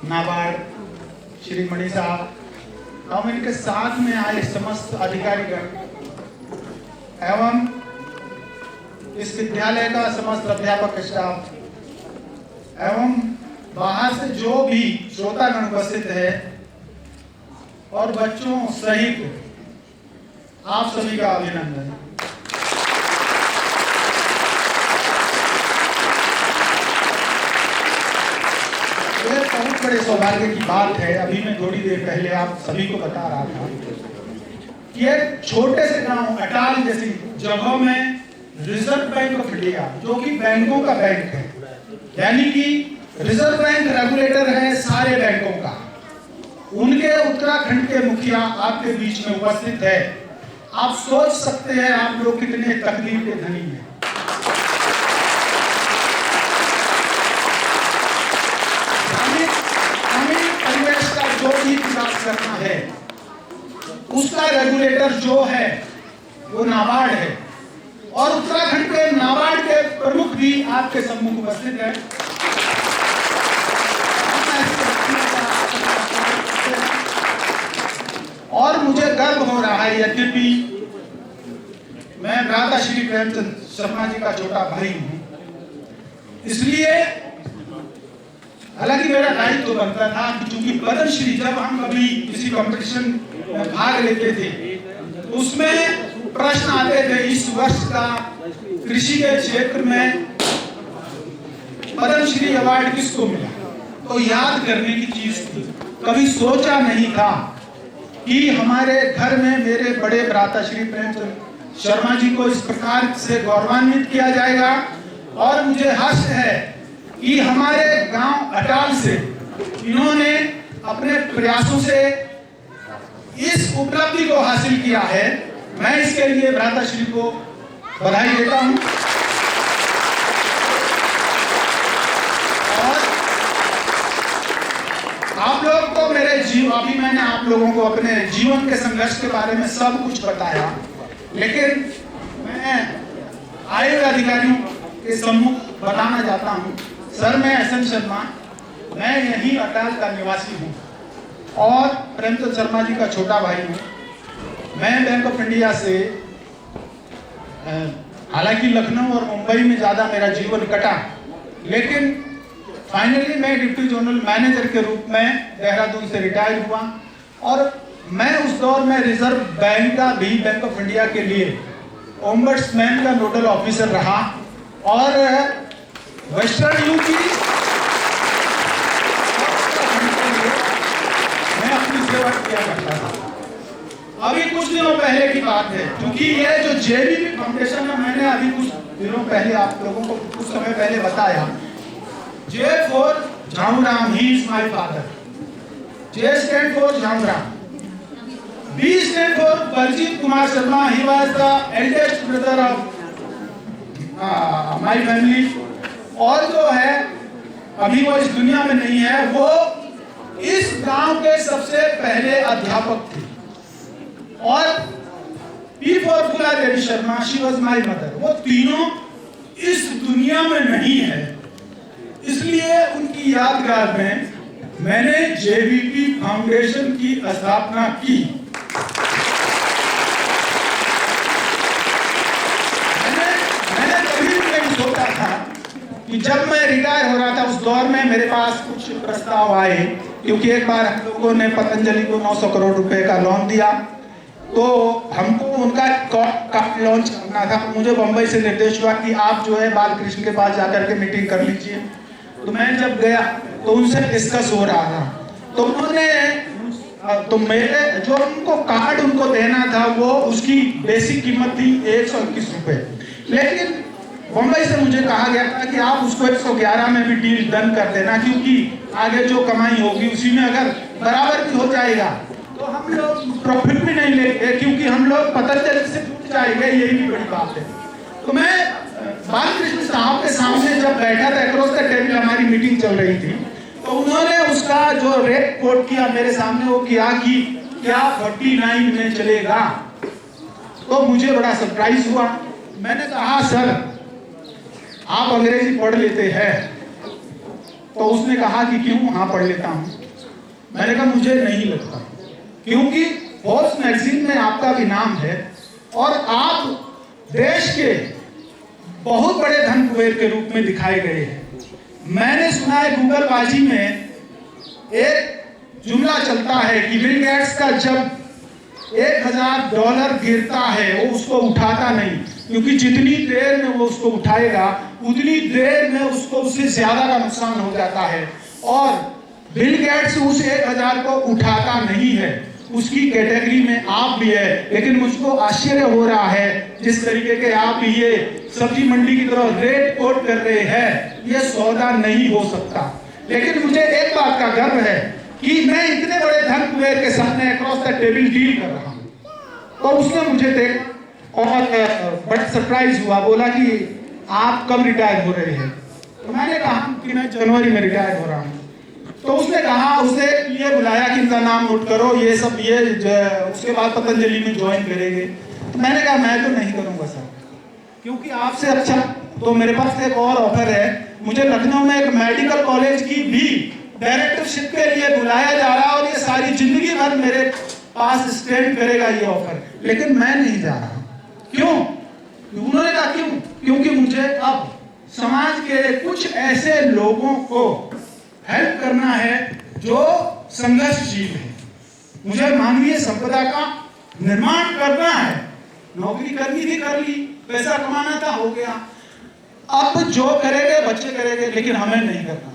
नाबार्ड, श्री मणि साहब एवं इनके साथ में आए समस्त अधिकारीगण एवं इस विद्यालय का समस्त अध्यापक स्टाफ एवं बाहर से जो भी श्रोतागण उपस्थित है और बच्चों सहित आप सभी का अभिनंदन। यह बहुत बड़े सौभाग्य की बात है। अभी मैं थोड़ी देर पहले आप सभी को बता रहा था कि एक छोटे से गांव अटाल जैसी जगहों में रिजर्व बैंक ऑफ इंडिया, जो कि बैंकों का बैंक है, यानी कि रिजर्व बैंक रेगुलेटर है सारे बैंकों का, उनके उत्तराखंड के मुखिया आपके बीच में उपस्थित है। आप सोच सकते हैं आप लोग कितने तकलीफ के धनी हैं। परिवेश का जो भी विकास करना है उसका रेगुलेटर जो है वो नाबार्ड है और उत्तराखंड के नाबार्ड के प्रमुख भी आपके सम्मुख उपस्थित है। और मुझे गर्व हो रहा है, यद्यपि मैं भ्राता श्री प्रेमचंद शर्मा जी का छोटा भाई हूं, इसलिए हालांकि मेरा दायित्व तो बनता था कि चूंकि पद्मश्री जब हम कभी किसी कंपटीशन में भाग लेते थे उसमें प्रश्न आते थे इस वर्ष का कृषि के क्षेत्र में पद्मश्री अवार्ड किसको मिला, तो याद करने की चीज थी। कभी सोचा नहीं था कि हमारे घर में मेरे बड़े भ्राता श्री प्रेमचंद शर्मा जी को इस प्रकार से गौरवान्वित किया जाएगा। और मुझे हर्ष है कि हमारे गांव अटाल से इन्होंने अपने प्रयासों से इस उपलब्धि को हासिल किया है। मैं इसके लिए भ्राता श्री को बधाई देता हूं। और आप लोग को अभी मैंने आप लोगों को अपने जीवन के संघर्ष के बारे में सब कुछ बताया, लेकिन मैं आए हुए अधिकारियों के सम्मुख बताना चाहता हूं। सर, मैं एसएन शर्मा, मैं यही अटाल का निवासी हूँ और प्रेमचंद शर्मा जी का छोटा भाई हूँ। मैं बैंक ऑफ इंडिया से हालांकि लखनऊ और मुंबई में ज़्यादा मेरा जीवन कटा, लेकिन फाइनली मैं डिप्टी जोनल मैनेजर के रूप में देहरादून से रिटायर हुआ और मैं उस दौर में रिजर्व बैंक का भी बैंक ऑफ इंडिया के लिए ओम्बड्समैन का नोडल ऑफिसर रहा और वेस्टर्न यूपी मैं अपनी सेवा किया करता था। अभी कुछ दिनों पहले की बात है, क्योंकि ये जो जेबीपी फाउंडेशन है, मैंने अभी कुछ दिनों पहले आप लोगों को कुछ समय पहले बताया, J for Jhamram, he is my father. J stand for Jhamram. B stand for Baljeet Kumar Sharma, he was the eldest brother of my family. और जो है अभी वो इस दुनिया में नहीं है, वो इस गांव के सबसे पहले अध्यापक थे। और P for फूला Devi Sharma, she was my mother. वो तीनों इस दुनिया में नहीं है, इसलिए उनकी यादगार में मैंने जेबीपी फाउंडेशन की स्थापना की। मैंने कभी भी नहीं सोचा था कि जब मैं रिटायर हो रहा था उस दौर में मेरे पास कुछ प्रस्ताव आए, क्योंकि एक बार हम लोगों ने पतंजलि को 900 करोड़ रुपए का लोन दिया, तो हमको उनका कार्ड लॉन्च करना था। मुझे बंबई से निर्देश हुआ कि आप जो है बालकृष्ण के पास जाकर के मीटिंग कर लीजिए। तो मैं जब गया तो उनसे डिस्कस हो रहा था, तो उन्होंने तो मेरे जो उनको कार्ड उनको देना था वो उसकी बेसिक कीमत थी 121 रुपए, लेकिन बंबई से मुझे कहा गया था कि आप उसको 111 में भी डील डन कर देना, क्योंकि आगे जो कमाई होगी उसी में अगर बराबर भी हो जाएगा तो हम लोग प्रॉफिट भी नहीं लेंगे, क्योंकि हम लोग पतंजलि से जुड़ जाएंगे, यही भी बड़ी बात है। तो मैं बालकृष्ण साहब के सामने जब बैठा था, अक्रॉस द टेबल हमारी मीटिंग चल रही थी, तो उन्होंने उसका जो रेट कोट किया मेरे सामने, वो किया कि क्या 49 में चलेगा। तो मुझे बड़ा सरप्राइज हुआ। मैंने कहा सर आप अंग्रेजी पढ़ लेते हैं, तो उसने कहा कि क्यों, हाँ पढ़ लेता हूँ। मैंने कहा मुझे नहीं लगता, क्योंकि फोर्ब्स मैगजीन में आपका भी नाम है और आप देश के बहुत बड़े धन कुबेर के रूप में दिखाए गए हैं। मैंने सुना है गूगल बाजी में एक जुमला चलता है कि बिल गेट्स का जब $1000 गिरता है वो उसको उठाता नहीं, क्योंकि जितनी देर में वो उसको उठाएगा उतनी देर में उसको उससे ज्यादा का नुकसान हो जाता है। और बिल गेट्स उस 1000 को उठाता नहीं है, उसकी कैटेगरी में आप भी है। लेकिन मुझको आश्चर्य हो रहा है जिस तरीके के आप ये सब्जी मंडी की तरह रेट कोट कर रहे हैं, ये सौदा नहीं हो सकता। लेकिन मुझे एक बात का गर्व है कि मैं इतने बड़े धन कुबेर के सामने अक्रॉस द टेबल डील कर रहा हूँ। तो उसने मुझे देखा और बड़ा सरप्राइज हुआ, बोला कि आप कब रिटायर हो रहे हैं? तो मैंने कहा कि मैं जनवरी में रिटायर हो रहा हूँ। तो उसने कहा, उसने ये बुलाया कि इनका नाम नोट करो, ये सब ये उसके बाद पतंजलि में ज्वाइन करेंगे। तो मैंने कहा मैं तो नहीं करूँगा सर, क्योंकि आपसे अच्छा तो मेरे पास एक और ऑफर है। मुझे लखनऊ में एक मेडिकल कॉलेज की भी डायरेक्टरशिप के लिए बुलाया जा रहा है और ये सारी जिंदगी भर मेरे पास स्टैंड करेगा ये ऑफर, लेकिन मैं नहीं जा रहा। क्यों? उन्होंने कहा क्यों? क्योंकि मुझे अब समाज के कुछ ऐसे लोगों को हेल्प करना है जो संघर्षशील है। मुझे मानवीय संपदा का निर्माण करना है। नौकरी करनी थी, कर ली, पैसा कमाना था, हो गया। अब जो करेंगे बच्चे करेंगे, लेकिन हमें नहीं करना।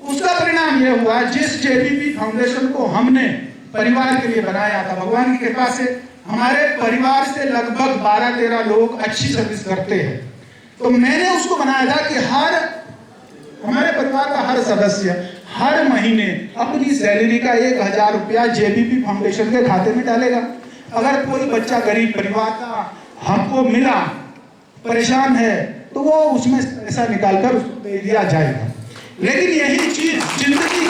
उसका परिणाम यह हुआ, जिस जेबीपी फाउंडेशन को हमने परिवार के लिए बनाया था, भगवान की कृपा से हमारे परिवार से लगभग 12-13 लोग अच्छी सर्विस करते हैं। तो मैंने उसको बनाया था कि हमारे परिवार का हर सदस्य हर महीने अपनी सैलरी का 1000 रुपया जेबीपी फाउंडेशन के खाते में डालेगा। अगर कोई बच्चा गरीब परिवार का हमको मिला, परेशान है, तो वो उसमें पैसा निकालकर उसको दे दिया जाएगा। लेकिन यही चीज जिंदगी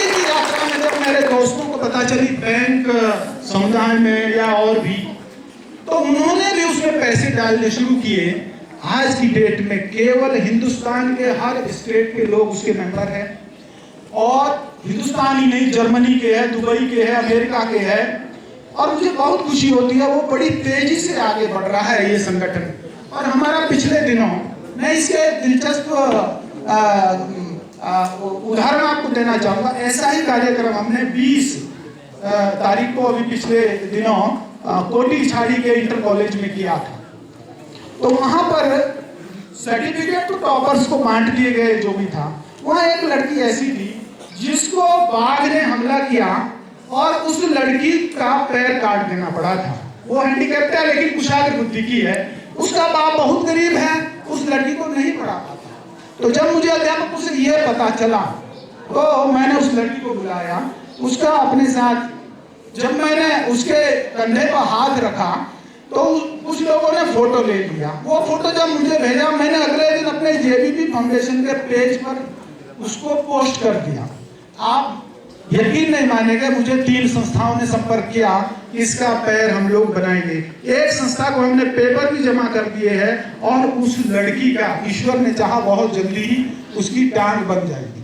की यात्रा में जब मेरे दोस्तों को पता चली, बैंक समुदाय में या और भी, तो उन्होंने भी उसमें पैसे डालने शुरू किए। आज की डेट में केवल हिंदुस्तान के हर स्टेट के लोग उसके मेंबर हैं, और हिंदुस्तान ही नहीं, जर्मनी के है, दुबई के है, अमेरिका के है। और मुझे बहुत खुशी होती है, वो बड़ी तेजी से आगे बढ़ रहा है ये संगठन। और हमारा पिछले दिनों, मैं इसके दिलचस्प उदाहरण आपको देना चाहूँगा। ऐसा ही कार्यक्रम हमने 20 तारीख को अभी पिछले दिनों कोटी छाड़ी के इंटर कॉलेज में किया था। तो वहां पर सर्टिफिकेट तो टॉपर्स को बांट दिए गए, जो भी था। वहां एक लड़की ऐसी थी जिसको बाघ ने हमला किया और उस लड़की का पैर काट देना पड़ा था। वो हैंडीकैप्ड है लेकिन कुशाग्र बुद्धि की है। उसका बाप बहुत गरीब है, उस लड़की को नहीं पढ़ा पाता। तो जब मुझे अध्यापकों से ये पता चला, तो मैंने उस लड़की को बुलाया, उसका अपने साथ, जब मैंने उसके कंधे पर हाथ रखा तो कुछ लोगों ने फोटो ले लिया। वो फोटो जब मुझे भेजा, मैंने अगले दिन अपने जेबीपी फाउंडेशन के पेज पर उसको पोस्ट कर दिया। आप यकीन नहीं मानेंगे, मुझे 3 संस्थाओं ने संपर्क किया, इसका पैर हम लोग बनाएंगे। एक संस्था को हमने पेपर भी जमा कर दिए हैं और उस लड़की का, ईश्वर ने चाहा, बहुत जल्दी ही उसकी टांग बन जाएगी।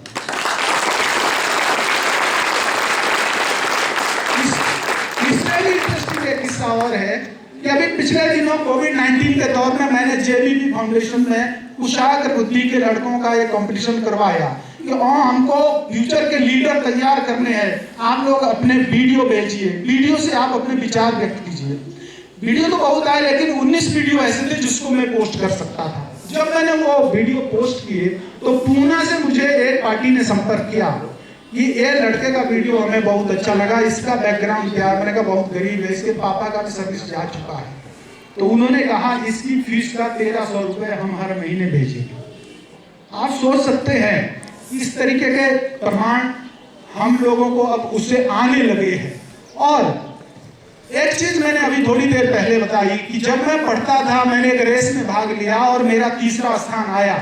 इससे भी इंटरेस्टिंग एक किस्सा और है कि अभी पिछले दिनों कोविड-19 के दौर में मैंने जेबीपी फाउंडेशन में कुशाग्र बुद्धि के लड़कों का एक कंपटीशन करवाया कि हमको फ्यूचर के लीडर तैयार करने हैं। आप लोग अपने वीडियो भेजिए, वीडियो से आप अपने विचार व्यक्त कीजिए। वीडियो तो बहुत आए, लेकिन 19 वीडियो ऐसे थे जिसको मैं पोस्ट कर सकता था। जब मैंने वो वीडियो पोस्ट किए तो पूना से मुझे एक पार्टी ने संपर्क किया कि ये लड़के का वीडियो हमें बहुत अच्छा लगा, इसका बैकग्राउंड क्या है? मैंने कहा बहुत गरीब है, इसके पापा का भी सर्विस जा चुका है। तो उन्होंने कहा इसकी फीस का 1300 रुपये हम हर महीने भेजेंगे। आप सोच सकते हैं इस तरीके के प्रमाण हम लोगों को अब उससे आने लगे हैं। और एक चीज मैंने अभी थोड़ी देर पहले बताई कि जब मैं पढ़ता था, मैंने एक रेस में भाग लिया और मेरा 3रा स्थान आया।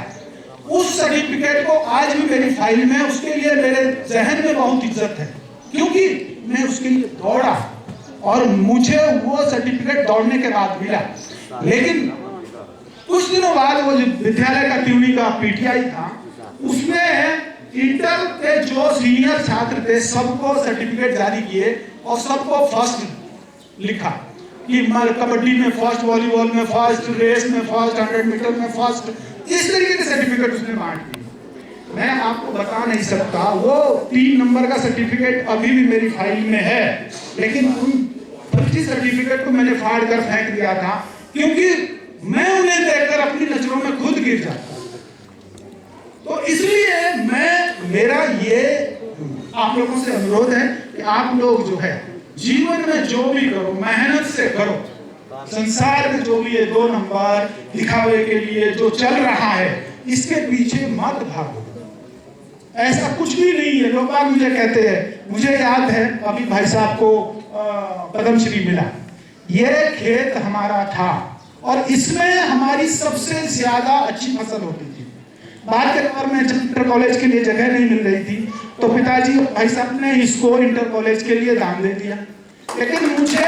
उस सर्टिफिकेट को आज भी मेरी फाइल में, उसके लिए मेरे जहन में बहुत इज्जत है, क्योंकि मैं उसके लिए दौड़ा और मुझे वो सर्टिफिकेट दौड़ने के बाद मिला। लेकिन कुछ दिनों बाद वो जो विद्यालय का त्यूनी का पीटीआई था, उसमें इंटर के जो सीनियर छात्र थे सबको सर्टिफिकेट जारी किए और सबको फर्स्ट लिखा कि कबड्डी में फर्स्ट, वॉलीबॉल में फर्स्ट, रेस में फर्स्ट, 100 मीटर में फर्स्ट, इस तरीके के सर्टिफिकेट उसने बांट दिए। मैं आपको बता नहीं सकता, वो 3 नंबर का सर्टिफिकेट अभी भी मेरी फाइल में है, लेकिन उन फर्जी सर्टिफिकेट को मैंने फाड़ कर फेंक दिया था, क्योंकि मैं उन्हें देखकर अपनी नजरों में खुद गिर जाता। तो इसलिए मेरा ये आप लोगों से अनुरोध है कि आप लोग जो है जीवन में जो भी करो मेहनत से करो। संसार में जो भी है 2 नंबर दिखावे के लिए जो चल रहा है, इसके पीछे मत भागो। ऐसा कुछ भी नहीं है। लोग बाग मुझे कहते हैं, मुझे याद है अभी भाई साहब को पद्मश्री मिला, ये खेत हमारा था और इसमें हमारी सबसे ज्यादा अच्छी फसल होती थी। बाद के दौर में जब इंटर कॉलेज के लिए जगह नहीं मिल रही थी तो पिताजी भाई साहब ने इसको इंटर कॉलेज के लिए दान दे दिया। लेकिन मुझे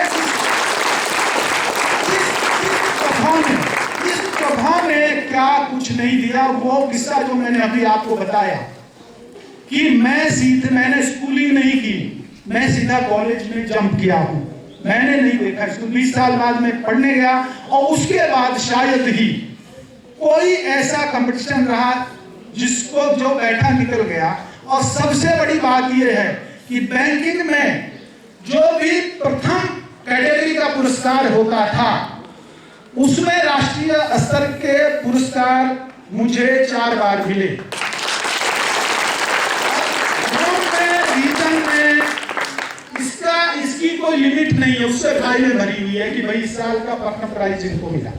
इस प्रभाव ने क्या कुछ नहीं दिया। वो किस्सा जो मैंने अभी आपको बताया कि मैंने स्कूलिंग नहीं की, मैं सीधा कॉलेज में जंप किया हूँ। मैंने नहीं देखा इसको। 20 साल बाद मैं पढ़ने गया और उसके बाद शायद ही कोई ऐसा कंपटीशन रहा जिसको जो बैठा निकल गया। और सबसे बड़ी बात यह है कि बैंकिंग में जो भी प्रथम कैटेगरी का पुरस्कार होता था, उसमें राष्ट्रीय स्तर के पुरस्कार मुझे 4 बार मिले। रीजन में इसकी कोई लिमिट नहीं है, उससे फाइलें भरी हुई है कि भाई इस साल का प्रथम प्राइज इनको मिला।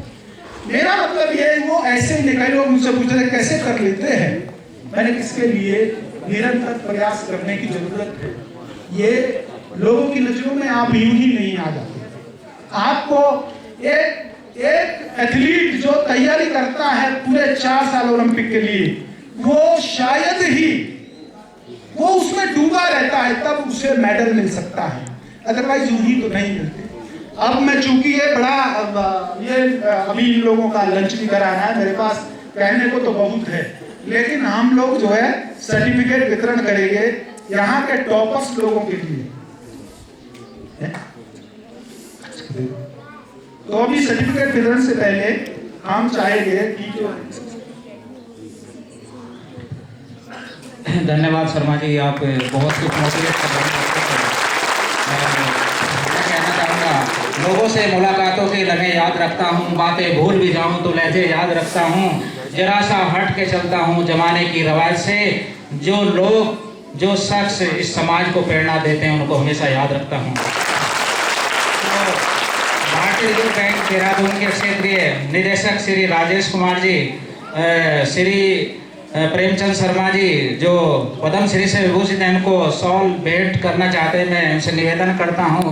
मेरा मतलब ये, वो ऐसे ही कई लोग मुझसे पूछ रहे कैसे कर लेते हैं। मैंने इसके लिए निरंतर प्रयास करने की जरूरत है। ये लोगों की नजरों में आप यूं ही नहीं आ जाते। आपको एक एथलीट जो तैयारी करता है पूरे 4 साल ओलंपिक के लिए, वो शायद ही वो उसमें डूबा रहता है, तब उसे मेडल मिल सकता है, अदरवाइज यूं ही तो नहीं मिलते। अब मैं चूंकि ये अभी इन लोगों का लंच भी कराना है, मेरे पास कहने को तो बहुत है, लेकिन हम लोग जो है सर्टिफिकेट वितरण करेंगे यहाँ के टॉपर्स लोगों के लिए। तो अभी सर्टिफिकेट वितरण से पहले हम चाहेंगे कि धन्यवाद शर्मा जी, आप बहुत कुछ मोटिवेट कर रहे हैं। मैं कहना चाहूँगा, लोगों से मुलाकातों के लम्हे याद रखता हूँ, बातें भूल भी जाऊँ तो लहजे याद रखता हूँ, जरा सा हट के चलता हूँ जमाने की रवाज से। जो लोग, जो शख्स इस समाज को प्रेरणा देते हैं, उनको हमेशा याद रखता हूँ। तो भारतीय रिजर्व बैंक देहरादून के क्षेत्रीय निदेशक श्री राजेश कुमार जी, श्री प्रेमचंद शर्मा जी जो पद्मश्री से विभूषित हैं, इनको शॉल भेंट करना चाहते हैं। मैं उनसे निवेदन करता हूं।